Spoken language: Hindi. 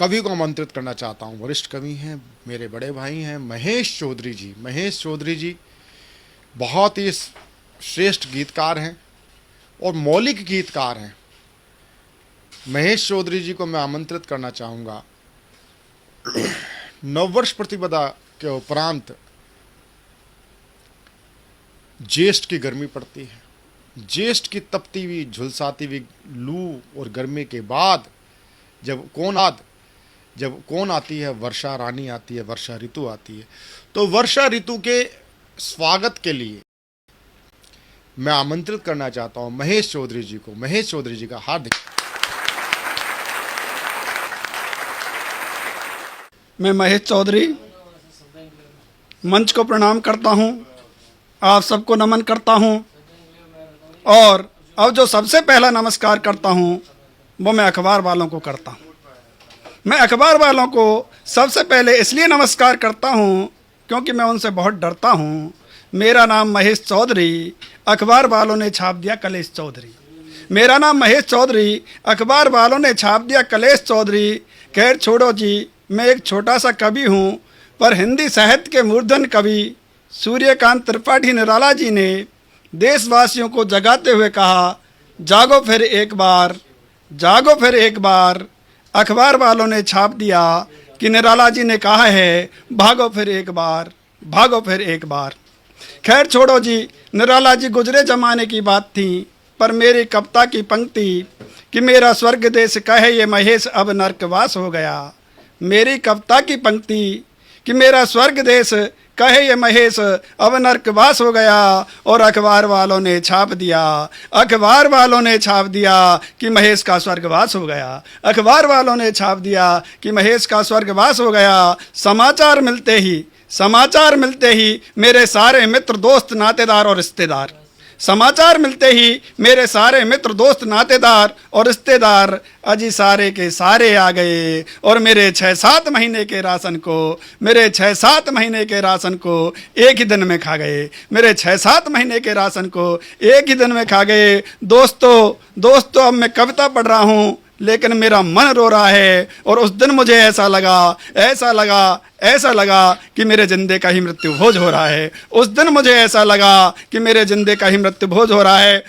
कवि को आमंत्रित करना चाहता हूँ। वरिष्ठ कवि हैं, मेरे बड़े भाई हैं, महेश चौधरी जी। महेश चौधरी जी बहुत ही श्रेष्ठ गीतकार हैं और मौलिक गीतकार हैं। महेश चौधरी जी को मैं आमंत्रित करना चाहूँगा। नववर्ष प्रतिपदा के उपरांत ज्येष्ठ की गर्मी पड़ती है। ज्येष्ठ की तपती हुई झुलसाती हुई लू और गर्मी के बाद जब कौन आती है, वर्षा रानी आती है, वर्षा ऋतु आती है। तो वर्षा ऋतु के स्वागत के लिए मैं आमंत्रित करना चाहता हूं महेश चौधरी जी को। महेश चौधरी जी का हार्दिक। मैं महेश चौधरी मंच को प्रणाम करता हूं, आप सबको नमन करता हूं। और अब जो सबसे पहला नमस्कार करता हूं वो मैं अखबार वालों को करता हूं। मैं अखबार वालों को सबसे पहले इसलिए नमस्कार करता हूं क्योंकि मैं उनसे बहुत डरता हूं। मेरा नाम महेश चौधरी, अखबार वालों ने छाप दिया कलेश चौधरी। मेरा नाम महेश चौधरी, अखबार वालों ने छाप दिया कलेश चौधरी। खैर छोड़ो जी, मैं एक छोटा सा कवि हूँ, पर हिंदी साहित्य के मूर्धन कवि सूर्यकांत त्रिपाठी निराला जी ने देशवासियों को जगाते हुए कहा, जागो फिर एक बार, जागो फिर एक बार। अखबार वालों ने छाप दिया कि निराला जी ने कहा है, भागो फिर एक बार, भागो फिर एक बार। खैर छोड़ो जी, निराला जी गुजरे जमाने की बात थी, पर मेरी कविता की पंक्ति कि मेरा स्वर्ग देश कहे ये महेश अब नर्कवास हो गया। मेरी कविता की पंक्ति कि मेरा स्वर्ग देश कहे ये महेश अब नर्कवास हो गया। और अखबार वालों ने छाप दिया, अखबार वालों ने छाप दिया कि महेश का स्वर्गवास हो गया। अखबार वालों ने छाप दिया कि महेश का स्वर्गवास हो गया। समाचार मिलते ही मेरे सारे मित्र दोस्त नातेदार और रिश्तेदार, समाचार मिलते ही मेरे सारे मित्र दोस्त नातेदार और रिश्तेदार अजी सारे के सारे आ गए और मेरे 6-7 महीने के राशन को, मेरे 6-7 महीने के राशन को एक ही दिन में खा गए। मेरे 6-7 महीने के राशन को एक ही दिन में खा गए। दोस्तों अब मैं कविता पढ़ रहा हूँ, लेकिन मेरा मन रो रहा है। और उस दिन मुझे ऐसा लगा कि मेरे जिंदे का ही मृत्यु भोज हो रहा है। उस दिन मुझे ऐसा लगा कि मेरे जिंदे का ही मृत्यु भोज हो रहा है।